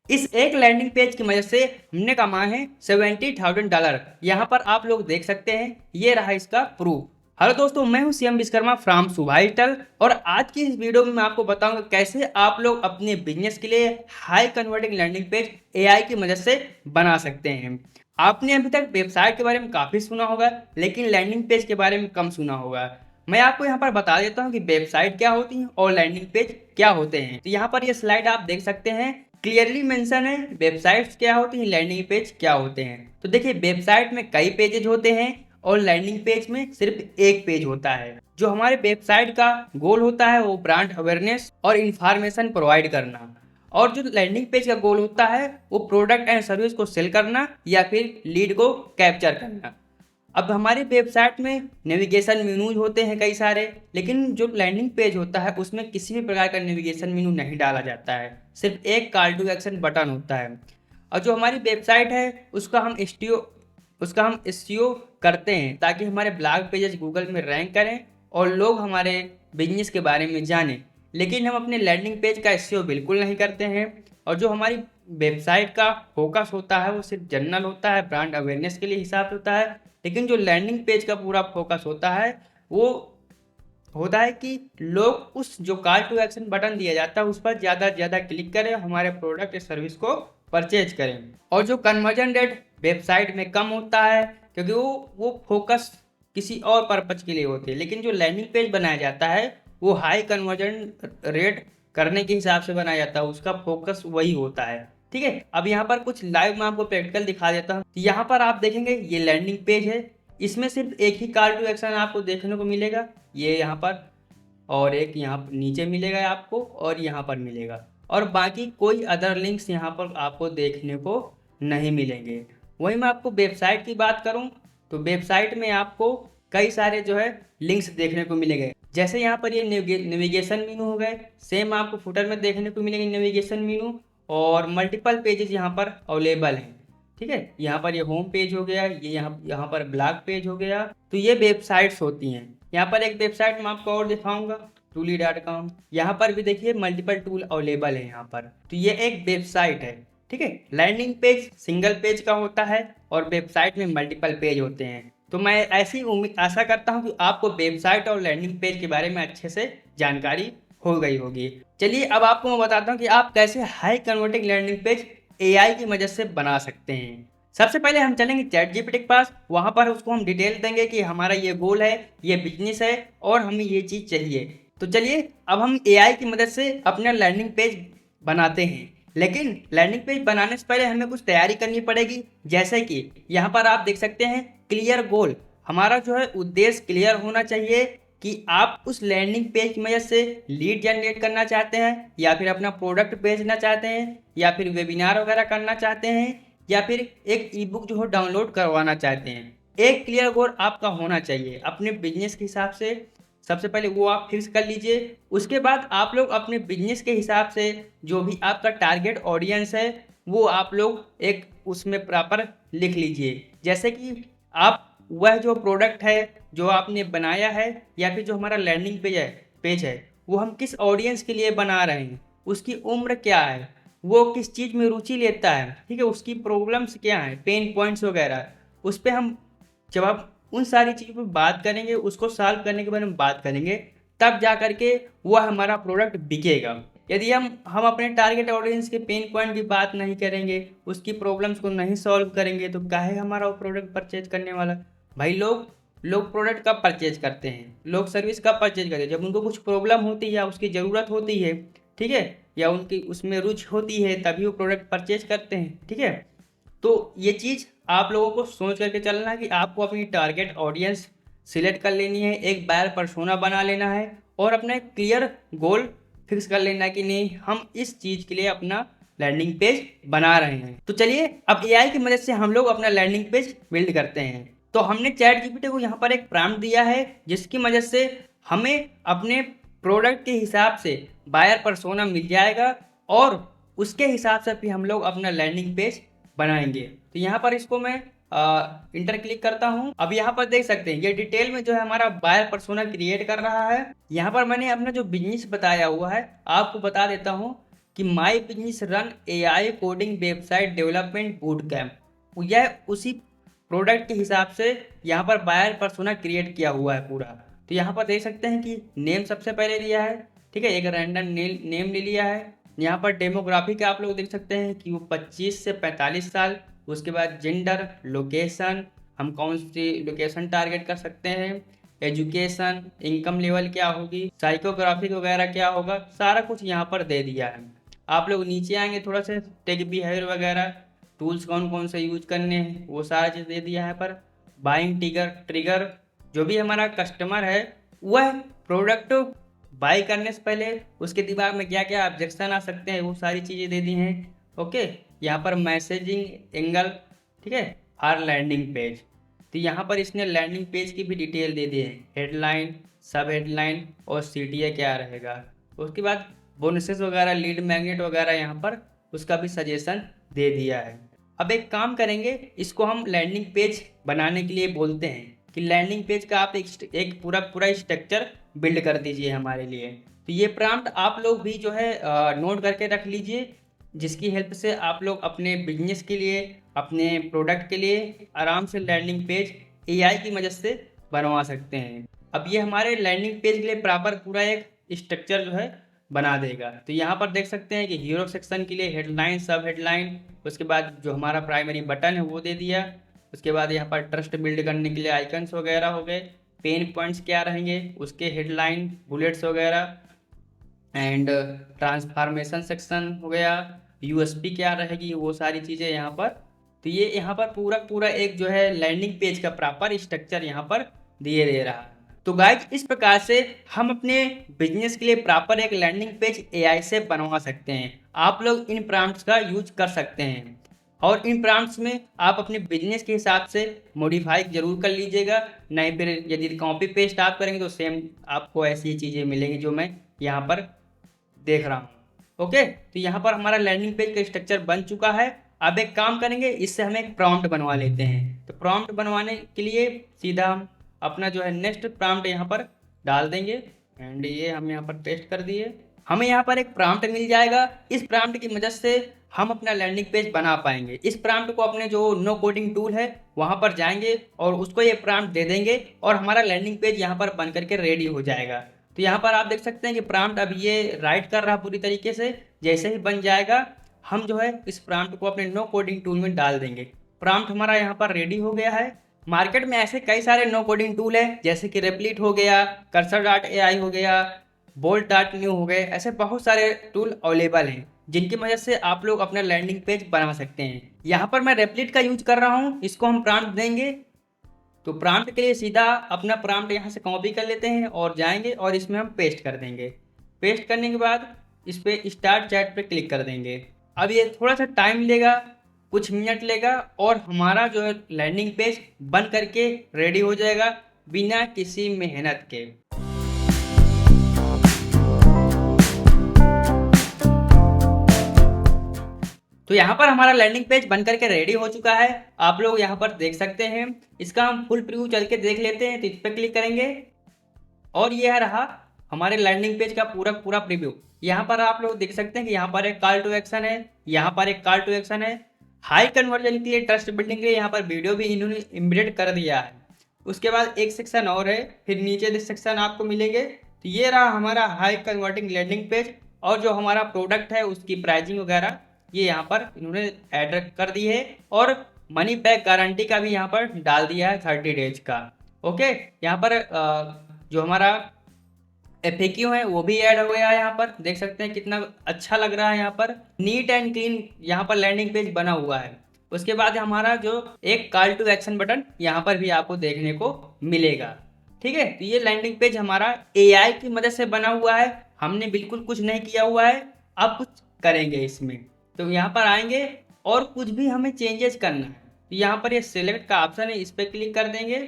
इस एक landing page की मदद से हमने कमाए हैं $70,000। यहाँ पर आप लोग देख सकते हैं, ये रहा इसका प्रूफ। हेलो दोस्तों, मैं हूं सीएम विश्वकर्मा फ्रॉम सुभाषटल और आज की इस वीडियो में मैं आपको बताऊंगा कैसे आप लोग अपने बिजनेस के लिए high converting landing page AI की मदद से बना सकते हैं। आपने अभी तक वेबसाइट के बारे में काफ़ी सुना होगा, लेकिन लैंडिंग पेज के बारे में कम सुना होगा। मैं आपको यहाँ पर बता देता हूँ कि वेबसाइट क्या होती है और लैंडिंग पेज क्या होते हैं। तो यहाँ पर ये स्लाइड आप देख सकते हैं, क्लियरली मेंशन है वेबसाइट्स क्या होती हैं, लैंडिंग पेज क्या होते हैं। तो देखिए, वेबसाइट में कई पेजेज होते हैं और लैंडिंग पेज में सिर्फ एक पेज होता है। जो हमारे वेबसाइट का गोल होता है वो ब्रांड अवेयरनेस और इंफॉर्मेशन प्रोवाइड करना, और जो लैंडिंग पेज का गोल होता है वो प्रोडक्ट एंड सर्विस को सेल करना या फिर लीड को कैप्चर करना। अब हमारी वेबसाइट में नेविगेशन मेनूज होते हैं कई सारे, लेकिन जो लैंडिंग पेज होता है उसमें किसी भी प्रकार का नेविगेशन मेनू नहीं डाला जाता है, सिर्फ एक कॉल टू एक्शन बटन होता है। और जो हमारी वेबसाइट है उसका हम एसईओ करते हैं ताकि हमारे ब्लॉग पेजेस गूगल में रैंक करें और लोग हमारे बिजनेस के बारे में जानें। लेकिन हम अपने लैंडिंग पेज का एसईओ बिल्कुल नहीं करते हैं। और जो हमारी वेबसाइट का फोकस होता है वो सिर्फ जनरल होता है, ब्रांड अवेयरनेस के लिए हिसाब से होता है। लेकिन जो लैंडिंग पेज का पूरा फोकस होता है वो होता है कि लोग उस जो कॉल टू एक्शन बटन दिया जाता है उस पर ज़्यादा से ज़्यादा क्लिक करें, हमारे प्रोडक्ट या सर्विस को परचेज करें। और जो कन्वर्जन रेट वेबसाइट में कम होता है क्योंकि वो फोकस किसी और पर्पज के लिए होती है, लेकिन जो लैंडिंग पेज बनाया जाता है वो हाई कन्वर्जन रेट करने के हिसाब से बनाया जाता है, उसका फोकस वही होता है। ठीक है, अब यहाँ पर कुछ लाइव मैं आपको प्रैक्टिकल दिखा देता हूँ। यहाँ पर आप देखेंगे ये लैंडिंग पेज है, इसमें सिर्फ एक ही कॉल टू एक्शन आपको देखने को मिलेगा, ये यहाँ पर, और एक यहाँ पर नीचे मिलेगा आपको और यहाँ पर मिलेगा, और बाकी कोई अदर लिंक्स यहाँ पर आपको देखने को नहीं मिलेंगे। वहीं मैं आपको वेबसाइट की बात करूँ तो वेबसाइट में आपको कई सारे जो है लिंक्स देखने को मिलेंगे। जैसे यहाँ पर ये नेविगेशन मीनू हो गए, सेम आपको फुटर में देखने को मिलेंगे नेविगेशन मीनू, और मल्टीपल पेजेस यहाँ पर अवेलेबल हैं। ठीक है, यहाँ पर ये होम पेज हो गया, ये यहाँ पर ब्लॉग पेज हो गया। तो ये वेबसाइट्स होती हैं। यहाँ पर एक वेबसाइट मैं आपको और दिखाऊंगा, टूली.com। यहाँ पर भी देखिए मल्टीपल टूल अवेलेबल है यहाँ पर। तो ये एक वेबसाइट है। ठीक है, लैंडिंग पेज सिंगल पेज का होता है और वेबसाइट में मल्टीपल पेज होते हैं। तो मैं ऐसी उम्मीद आशा करता हूँ कि आपको वेबसाइट और लैंडिंग पेज के बारे में अच्छे से जानकारी हो गई होगी। चलिए अब आपको मैं बताता हूँ कि आप कैसे high converting landing page AI की मदद से बना सकते हैं। सबसे पहले हम चलेंगे चैट जीपीटी के पास, वहां पर उसको हम डिटेल देंगे कि हमारा ये गोल है, ये बिजनेस है और हमें ये चीज़ चाहिए। तो चलिए अब हम एआई की मदद से अपना लैंडिंग पेज बनाते हैं। लेकिन लैंडिंग पेज बनाने से पहले हमें कुछ तैयारी करनी पड़ेगी, जैसे कि यहाँ पर आप देख सकते हैं क्लियर गोल। हमारा जो है उद्देश्य क्लियर होना चाहिए कि आप उस लैंडिंग पेज की मदद से लीड जनरेट करना चाहते हैं या फिर अपना प्रोडक्ट बेचना चाहते हैं या फिर वेबिनार वगैरह करना चाहते हैं या फिर एक ई बुक जो है डाउनलोड करवाना चाहते हैं। एक क्लियर गोल आपका होना चाहिए अपने बिजनेस के हिसाब से। सबसे पहले वो आप फिक्स कर लीजिए। उसके बाद आप लोग अपने बिजनेस के हिसाब से जो भी आपका टारगेट ऑडियंस है वो आप लोग एक उसमें प्रॉपर लिख लीजिए। जैसे कि आप वह जो प्रोडक्ट है जो आपने बनाया है या फिर जो हमारा लैंडिंग पेज है वो हम किस ऑडियंस के लिए बना रहे हैं, उसकी उम्र क्या है, वो किस चीज़ में रुचि लेता है, ठीक है, उसकी प्रॉब्लम्स क्या है, पेन पॉइंट्स वगैरह, उस पर हम जब आप उन सारी चीज़ों पर बात करेंगे, उसको सॉल्व करने के बारे में बात करेंगे, तब जा करके वह हमारा प्रोडक्ट बिकेगा। यदि हम अपने टारगेट ऑडियंस के पेन पॉइंट की बात नहीं करेंगे, उसकी प्रॉब्लम्स को नहीं सॉल्व करेंगे, तो काहे हमारा वो प्रोडक्ट परचेज करने वाला। भाई लोग लोग प्रोडक्ट कब परचेज करते हैं, लोग सर्विस कब परचेज करते हैं, जब उनको कुछ प्रॉब्लम होती है या उसकी ज़रूरत होती है, ठीक है, या उनकी उसमें रुचि होती है, तभी वो प्रोडक्ट परचेज करते हैं। ठीक है, तो ये चीज़ आप लोगों को सोच करके चलना है कि आपको अपनी टारगेट ऑडियंस सिलेक्ट कर लेनी है, एक बायर पर्सोना बना लेना है और अपना एक क्लियर गोल फिक्स कर लेना है कि नहीं हम इस चीज़ के लिए अपना लैंडिंग पेज बना रहे हैं। तो चलिए अब एआई की मदद से हम लोग अपना लैंडिंग पेज बिल्ड करते हैं। तो हमने चैट जीपीटी को यहाँ पर एक प्रॉम्प्ट दिया है जिसकी मदद से हमें अपने प्रोडक्ट के हिसाब से बायर पर्सोना मिल जाएगा और उसके हिसाब से फिर हम लोग अपना लैंडिंग पेज बनाएंगे। तो यहाँ पर इसको मैं इंटर क्लिक करता हूँ। अब यहाँ पर देख सकते हैं ये डिटेल में जो है हमारा बायर पर्सोना क्रिएट कर रहा है। यहाँ पर मैंने अपना जो बिजनेस बताया हुआ है आपको बता देता हूँ कि my business run AI coding website development boot camp. यह उसी प्रोडक्ट के हिसाब से यहाँ पर बायर पर्सोना क्रिएट किया हुआ है पूरा। तो यहाँ पर देख सकते हैं कि नेम सबसे पहले दिया है, ठीक है, एक रैंडम नेम ले लिया है। यहाँ पर डेमोग्राफिक आप लोग देख सकते हैं कि वो 25 से 45 साल। उसके बाद जेंडर, लोकेशन, हम कौन सी लोकेशन टारगेट कर सकते हैं, एजुकेशन, इनकम लेवल क्या होगी, साइकोग्राफिक वगैरह क्या होगा, सारा कुछ यहाँ पर दे दिया है। आप लोग नीचे आएंगे थोड़ा सा, टेक बिहेवियर वगैरह, टूल्स कौन कौन से यूज करने हैं, वो सारा चीज़ दे दिया है। पर बाइंग ट्रिगर जो भी हमारा कस्टमर है वह प्रोडक्ट बाई करने से पहले उसके दिमाग में क्या क्या ऑब्जेक्शन आ सकते हैं वो सारी चीज़ें दे दी हैं। ओके, यहाँ पर मैसेजिंग एंगल, ठीक है, और लैंडिंग पेज। तो यहाँ पर इसने लैंडिंग पेज की भी डिटेल दे दी है, हेडलाइन, सब हेडलाइन और सीटीए क्या रहेगा। उसके बाद बोनसेस वगैरह, लीड मैग्नेट वगैरह यहाँ पर उसका भी सजेशन दे दिया है। अब एक काम करेंगे, इसको हम लैंडिंग पेज बनाने के लिए बोलते हैं कि लैंडिंग पेज का आप एक पूरा स्ट्रक्चर बिल्ड कर दीजिए हमारे लिए। तो ये प्रॉम्प्ट आप लोग भी जो है नोट करके रख लीजिए, जिसकी हेल्प से आप लोग अपने बिजनेस के लिए, अपने प्रोडक्ट के लिए आराम से लैंडिंग पेज एआई की मदद से बनवा सकते हैं। अब ये हमारे लैंडिंग पेज के लिए प्रॉपर पूरा एक स्ट्रक्चर जो है बना देगा। तो यहाँ पर देख सकते हैं कि हीरो सेक्शन के लिए हेडलाइन, सब हेडलाइन, उसके बाद जो हमारा प्राइमरी बटन है वो दे दिया। उसके बाद यहाँ पर ट्रस्ट बिल्ड करने के लिए आइकन्स वगैरह हो गए, पेन पॉइंट्स क्या रहेंगे उसके हेडलाइन, बुलेट्स वगैरह, एंड ट्रांसफॉर्मेशन सेक्शन हो गया, यूएसपी क्या रहेगी, वो सारी चीज़ें यहाँ पर। तो ये यहाँ पर पूरा एक जो है लैंडिंग पेज का प्रॉपर स्ट्रक्चर यहाँ पर दिए दे रहा है। तो गाइज इस प्रकार से हम अपने बिजनेस के लिए प्रॉपर एक लैंडिंग पेज एआई से बनवा सकते हैं। आप लोग इन प्रॉम्प्ट्स का यूज कर सकते हैं और इन प्रॉम्प्ट्स में आप अपने बिजनेस के हिसाब से मॉडिफाई जरूर कर लीजिएगा, नहीं फिर यदि कॉपी पेस्ट आप करेंगे तो सेम आपको ऐसी चीज़ें मिलेंगी जो मैं यहाँ पर देख रहा हूँ। ओके, तो यहाँ पर हमारा लैंडिंग पेज का स्ट्रक्चर बन चुका है। अब एक काम करेंगे, इससे हम एक प्रॉम्प्ट बनवा लेते हैं। तो प्रॉम्प्ट बनवाने के लिए सीधा हम अपना जो है नेक्स्ट प्रॉम्प्ट यहाँ पर डाल देंगे एंड ये हम यहाँ पर टेस्ट कर दिए। हमें यहाँ पर एक प्रॉम्प्ट मिल जाएगा। इस प्रॉम्प्ट की मदद से हम अपना लैंडिंग पेज बना पाएंगे। इस प्रॉम्प्ट को अपने जो नो कोडिंग टूल है वहाँ पर जाएंगे और उसको ये प्रॉम्प्ट दे देंगे और हमारा लैंडिंग पेज यहाँ पर बन करके रेडी हो जाएगा। तो यहाँ पर आप देख सकते हैं कि प्रॉम्प्ट अब ये राइट कर रहा पूरी तरीके से। जैसे ही बन जाएगा हम जो है इस प्रॉम्प्ट को अपने नो कोडिंग टूल में डाल देंगे। प्रॉम्प्ट हमारा यहाँ पर रेडी हो गया है। मार्केट में ऐसे कई सारे नो कोडिंग टूल हैं, जैसे कि रेप्लिट हो गया, कर्सर.ai हो गया, bolt.new हो गए, ऐसे बहुत सारे टूल अवेलेबल हैं जिनकी मदद से आप लोग अपना लैंडिंग पेज बना सकते हैं। यहाँ पर मैं रेप्लिट का यूज कर रहा हूँ, इसको हम प्रॉम्प्ट देंगे। तो प्रॉम्प्ट के लिए सीधा अपना प्रॉम्प्ट यहाँ से कॉपी कर लेते हैं और जाएंगे और इसमें हम पेस्ट कर देंगे। पेस्ट करने के बाद इस पर स्टार्ट चैट पे क्लिक कर देंगे। अब ये थोड़ा सा टाइम लेगा, कुछ मिनट लेगा और हमारा जो है लैंडिंग पेज बन करके रेडी हो जाएगा बिना किसी मेहनत के। तो यहाँ पर हमारा लैंडिंग पेज बन करके रेडी हो चुका है, आप लोग यहाँ पर देख सकते हैं। इसका हम फुल प्रीव्यू चल के देख लेते हैं। तो इस पर क्लिक करेंगे और यह रहा हमारे लैंडिंग पेज का पूरा प्रीव्यू। यहाँ पर आप लोग देख सकते हैं कि यहाँ पर एक कॉल टू एक्शन है, यहाँ पर एक कॉल टू एक्शन है। हाई कन्वर्जन के लिए, ट्रस्ट बिल्डिंग के लिए यहाँ पर वीडियो भी इन्होंने एम्बेडेड कर दिया है। उसके बाद एक सेक्शन और है, फिर नीचे सेक्शन आपको मिलेंगे। तो ये रहा हमारा हाई कन्वर्टिंग लैंडिंग पेज और जो हमारा प्रोडक्ट है उसकी प्राइसिंग वगैरह ये यहाँ पर इन्होंने ऐड कर दी है और मनी बैक गारंटी का भी यहाँ पर डाल दिया है 30 डेज का। ओके, यहाँ पर जो हमारा FAQ है वो भी ऐड हो गया है। यहाँ पर देख सकते हैं कितना अच्छा लग रहा है, यहाँ पर नीट एंड क्लीन यहाँ पर लैंडिंग पेज बना हुआ है। उसके बाद हमारा जो एक कॉल टू एक्शन बटन यहाँ पर भी आपको देखने को मिलेगा। ठीक है, तो ये लैंडिंग पेज हमारा AI की मदद से बना हुआ है, हमने बिल्कुल कुछ नहीं किया हुआ है। अब कुछ करेंगे इसमें, तो यहाँ पर आएंगे और कुछ भी हमें चेंजेस करना है। तो यहाँ पर ये सिलेक्ट का ऑप्शन है, इस पर क्लिक कर देंगे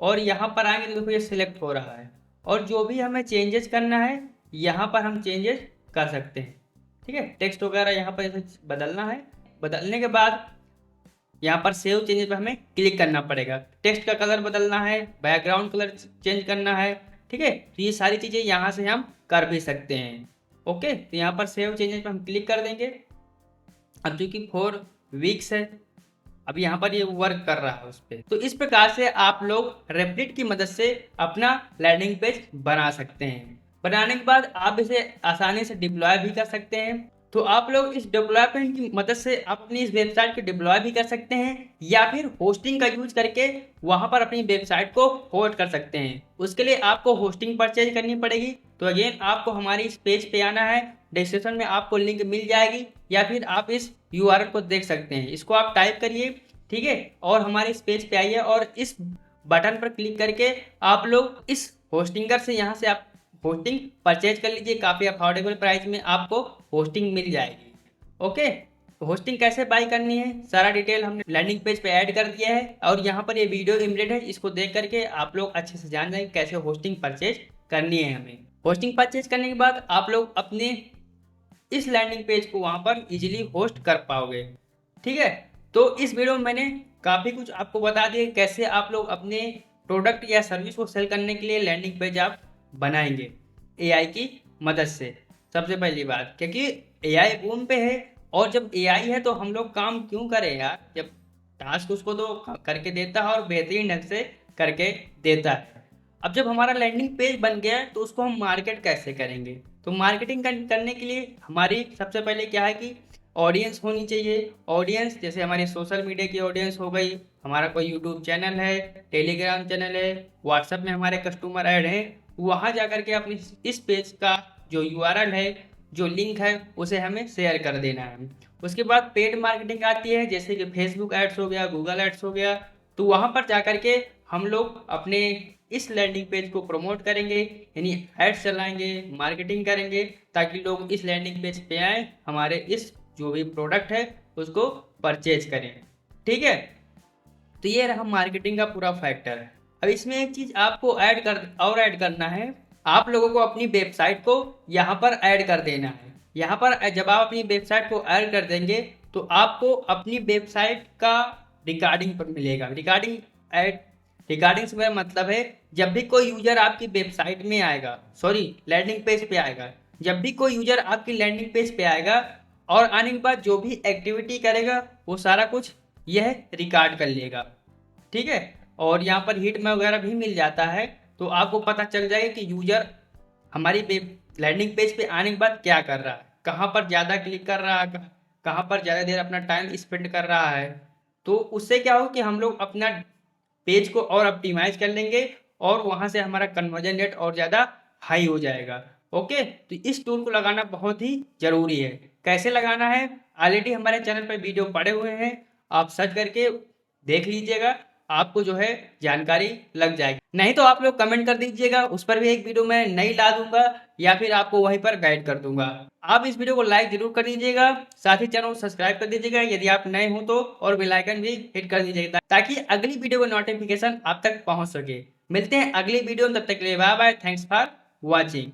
और यहाँ पर आएंगे तो देखो ये सिलेक्ट हो रहा है और जो भी हमें चेंजेस करना है यहाँ पर हम चेंजेस कर सकते हैं। ठीक है, टेक्स्ट वगैरह यहाँ पर जैसे बदलना है, बदलने के बाद यहाँ पर सेव चेंजेस पर हमें क्लिक करना पड़ेगा। टेक्स्ट का कलर बदलना है, बैकग्राउंड कलर चेंज करना है। ठीक है, तो ये सारी चीज़ें यहाँ से हम कर भी सकते हैं। ओके, तो यहाँ पर सेव चेंजेस पे हम क्लिक कर देंगे। अब जो कि 4 वीक्स है, अब यहाँ पर ये वर्क कर रहा है उस पर। तो इस प्रकार से आप लोग रेपलिट की मदद से अपना लैंडिंग पेज बना सकते हैं। बनाने के बाद आप इसे आसानी से डिप्लॉय भी कर सकते हैं। तो आप लोग इस डिप्लॉयमेंट की मदद से आप अपनी इस वेबसाइट को डिप्लॉय भी कर सकते हैं, या फिर होस्टिंग का यूज करके वहां पर अपनी वेबसाइट को होस्ट कर सकते हैं। उसके लिए आपको होस्टिंग परचेज करनी पड़ेगी। तो अगेन आपको हमारी इस पेज पे आना है, डिस्क्रिप्शन में आपको लिंक मिल जाएगी, या फिर आप इस यूआरएल को देख सकते हैं, इसको आप टाइप करिए, ठीक है, और हमारे इस पेज पे आइए और इस बटन पर क्लिक करके आप लोग इस होस्टिंगर से यहाँ से आप होस्टिंग परचेज कर लीजिए। काफ़ी अफोर्डेबल प्राइस में आपको होस्टिंग मिल जाएगी। ओके, होस्टिंग कैसे बाई करनी है सारा डिटेल हमने लैंडिंग पेज पे ऐड कर दिया है, और यहाँ पर ये वीडियो इम्बेडेड है, इसको देख करके आप लोग अच्छे से जान जाएंगे कैसे होस्टिंग परचेज करनी है हमें। होस्टिंग परचेज करने के बाद आप लोग अपने इस लैंडिंग पेज को वहाँ पर इजीली होस्ट कर पाओगे। ठीक है, तो इस वीडियो में मैंने काफ़ी कुछ आपको बता दिया कैसे आप लोग अपने प्रोडक्ट या सर्विस को सेल करने के लिए लैंडिंग पेज आप बनाएंगे एआई की मदद से। सबसे पहली बात, क्योंकि एआई बूम पे है, और जब एआई है तो हम लोग काम क्यों करें यार, जब टास्क उसको तो करके देता है और बेहतरीन ढंग से करके देता है। अब जब हमारा लैंडिंग पेज बन गया है तो उसको हम मार्केट कैसे करेंगे। तो मार्केटिंग करने के लिए हमारी सबसे पहले क्या है कि ऑडियंस होनी चाहिए। ऑडियंस जैसे हमारी सोशल मीडिया की ऑडियंस हो गई, हमारा कोई यूट्यूब चैनल है, टेलीग्राम चैनल है, व्हाट्सएप में हमारे कस्टमर ऐड हैं, वहाँ जा कर के अपनी इस पेज का जो यूआरएल है, जो लिंक है, उसे हमें शेयर कर देना है। उसके बाद पेड मार्केटिंग आती है, जैसे कि फेसबुक एड्स हो गया, गूगल एड्स हो गया। तो वहाँ पर जा कर के हम लोग अपने इस लैंडिंग पेज को प्रमोट करेंगे, यानी एड्स चलाएंगे, मार्केटिंग करेंगे, ताकि लोग इस लैंडिंग पेज पे आए, हमारे इस जो भी प्रोडक्ट है उसको परचेज करें। ठीक है, तो ये रहा मार्केटिंग का पूरा फैक्टर। अब इसमें एक चीज़ आपको ऐड करना है, आप लोगों को अपनी वेबसाइट को यहाँ पर ऐड कर देना है। यहाँ पर जब आप अपनी वेबसाइट को ऐड कर देंगे तो आपको अपनी वेबसाइट का रिकॉर्डिंग पर मिलेगा। रिकॉर्डिंग से मेरा मतलब है, जब भी कोई यूजर आपकी वेबसाइट में आएगा, सॉरी लैंडिंग पेज पे आएगा, जब भी कोई यूजर आपकी लैंडिंग पेज पे आएगा और आने के बाद जो भी एक्टिविटी करेगा वो सारा कुछ यह रिकॉर्ड कर लेगा। ठीक है, और यहाँ पर हिट में वगैरह भी मिल जाता है, तो आपको पता चल जाएगा कि यूजर हमारी लैंडिंग पेज पे आने के बाद क्या कर रहा है, कहाँ पर ज़्यादा क्लिक कर रहा है, कहाँ पर ज़्यादा देर अपना टाइम स्पेंड कर रहा है। तो उससे क्या हो कि हम लोग अपना पेज को और ऑप्टिमाइज कर लेंगे, और वहाँ से हमारा कन्वर्जन रेट और ज़्यादा हाई हो जाएगा। ओके, तो इस टूल को लगाना बहुत ही ज़रूरी है। कैसे लगाना है, ऑलरेडी हमारे चैनल पर वीडियो पड़े हुए हैं, आप सर्च करके देख लीजिएगा, आपको जो है जानकारी लग जाएगी। नहीं तो आप लोग कमेंट कर दीजिएगा, उस पर भी एक वीडियो मैं नई ला दूंगा, या फिर आपको वहीं पर गाइड कर दूंगा। आप इस वीडियो को लाइक जरूर कर दीजिएगा, साथ ही चैनल को सब्सक्राइब कर दीजिएगा यदि आप नए हो तो, और बेल आइकन भी हिट कर दीजिएगा ताकि अगली वीडियो का नोटिफिकेशन आप तक पहुंच सके। मिलते हैं अगली वीडियो में, तब तक के लिए bye bye, thanks for watching.